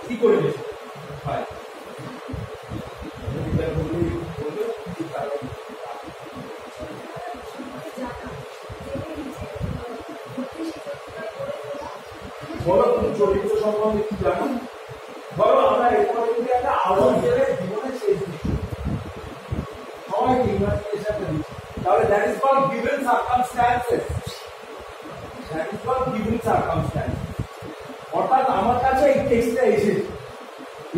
কি করে বেশি হয় বলো তুমি চরিত্র সম্বন্ধে কি জানো? ধরো আমরা এরপরে যদি একটা আলো গেলে জীবনে শেষ দিচ্ছি সবাইকে ইমাজিনেশনটা দিচ্ছি, তাহলে that is called given circumstances. That is called given circumstance. অর্থাৎ আমার কাছে এই টেক্সটটা এসেছে,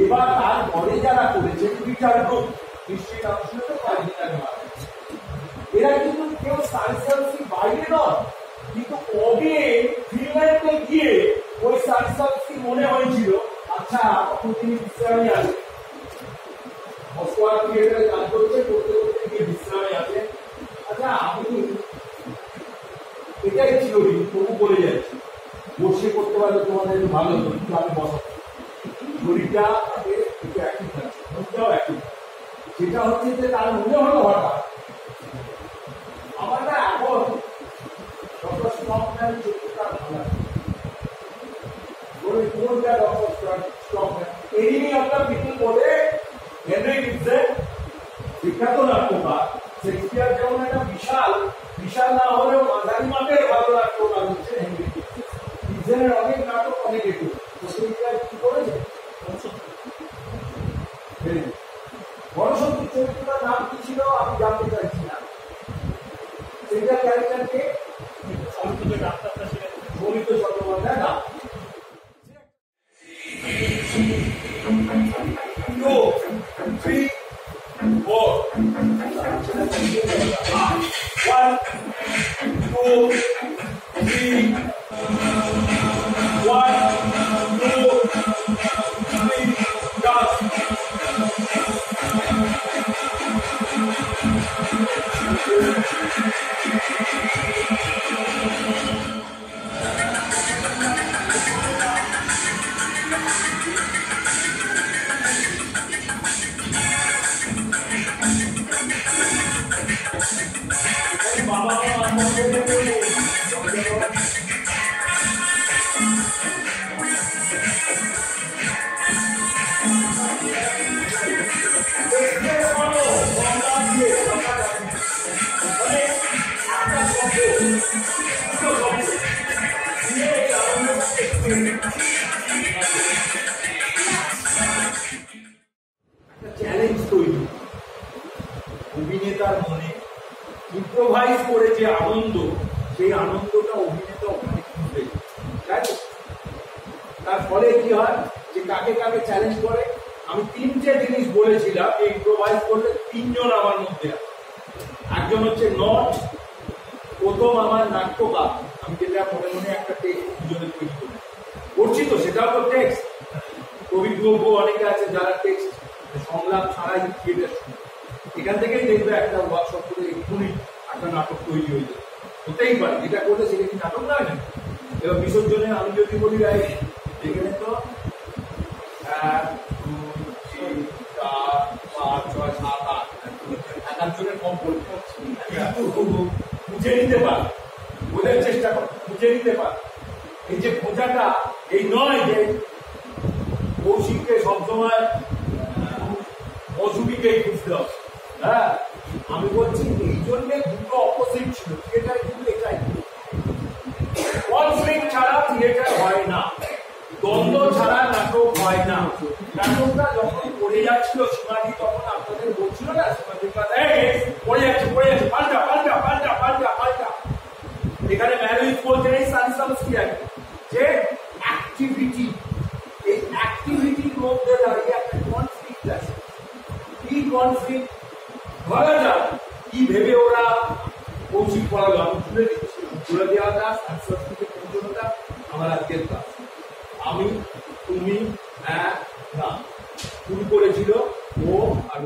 এবার তারপরে যারা করেছে রিচার গ্রুপ নিশ্চয়ই নাম শুনে তো কয়েকদিন এরা কিন্তু কেউ সায়েন্সের বাইরে নয়, কিন্তু কবে ফিনল্যান্ডে গিয়ে ওই সায়েন্সের মনে হয়েছিল আচ্ছা তখন তিনি বিশ্রামে আছে, মস্কোয়া থিয়েটারে কাজ করছে, করতে করতে গিয়ে বিশ্রামে আছে। আচ্ছা আমি এটাই থিওরি তবু বলে যাচ্ছি, বসে করতে পারলে তোমাদের একটু ভালো হতো, কিন্তু আমি বসাচ্ছি থিওরিটা তাকে একটু অ্যাক্টিভ থাকছে, মনটাও অ্যাক্টিভ। সেটা হচ্ছে যে তার মনে হলো হঠাৎ আমার না এখন ডক্টর স্টকম্যান চরিত্রটা ভালো লাগে, কোনটা doctor Stockmann enemy of the people বলে হেনরি ইবসেন বিখ্যাত নাট্যকার। শেক্সপিয়ার যেমন একটা বিশাল বিশাল না হলেও মাঝারি মাপের ভালো নাট্যকার হচ্ছে হেনরি ইবসেন। ইবসেনের অনেক নাটক অনেক একটু কি করেছে গণশক্তির চরিত্রটার নাম কি ছিল আমি জানতে চাইছি না, সেটা ক্যারেক্টারকে সৌমিত্র চট্টোপাধ্যায় নাম। 2, 3, 4 1, 2, 3 1, 2, 3 done. চ্যালেঞ্জ তৈরি অভিনেতার মনে, ইম্প্রোভাইজ করে যে আনন্দ, সেই আনন্দটা অভিনেতা ওখানে খুঁজবে, তাই তো? তার ফলে কি হয় যে কাকে কাকে চ্যালেঞ্জ করে, আমি তিনটে জিনিস বলেছিলাম ইম্প্রোভাইজ করলে তিনজন আমার মধ্যে, একজন হচ্ছে নট, প্রথম আমার নাট্যকার, আমি যেটা মনে মনে একটা টেক্সট দুজনে তৈরি করছি তো সেটাও তো টেক্সট, কবিদ্রব্য অনেকে আছে যারা টেক্সট সংলাপ ছাড়াই থিয়েটার শুনে, এখান থেকেই দেখবে একটা ওয়ার্কশপ করে এক্ষুনি একটা নাটক তৈরি হয়ে যায়, হতেই পারে, যেটা করলে সেটা কি নাটক নয় না? এবার বিসর্জনে আমি যদি বলি এখানে তো 1, 2, 3, 4, 5, 6, 7, 8 একজনের কম পরীক্ষা বুঝে নিতে পারে, বোঝার চেষ্টা কর, বুঝে নিতে পারে। এই যে বোঝাটা এই নয় যে কৌশিককে সবসময় মজুরিকেই খুঁজতে হবে, হ্যাঁ আমি বলছি এই জন্য দুটো অপোজিট ছিল, থিয়েটার কিন্তু এটাই কনফ্লিক্ট ছাড়া থিয়েটার হয় না, দ্বন্দ্ব ছাড়া নাটক হয় না। নাটকটা যখন পড়ে যাচ্ছিল সীমাদি তখন আপনাদের বলছিল না সীমাদির কথা পড়ে যাচ্ছে পাল্টা পাল্টা পাল্টা পাল্টা পাল্টা, এখানে ম্যারিজ বলতে এই সানসামস্কি আছে যে অ্যাক্টিভিটি, এই অ্যাক্টিভিটির মধ্যে দাঁড়িয়ে একটা কনফ্লিক্ট আছে। কি কনফ্লিক্ট? ধরা যাক কি ভেবে ওরা কৌশিক পড়ালো, আমি তুলে দিচ্ছি, তুলে দেওয়াটা সাংস্কৃতিক প্রয়োজনতা আমার আজকের কাজ। আমি তুমি না শুরু করেছিল ও আর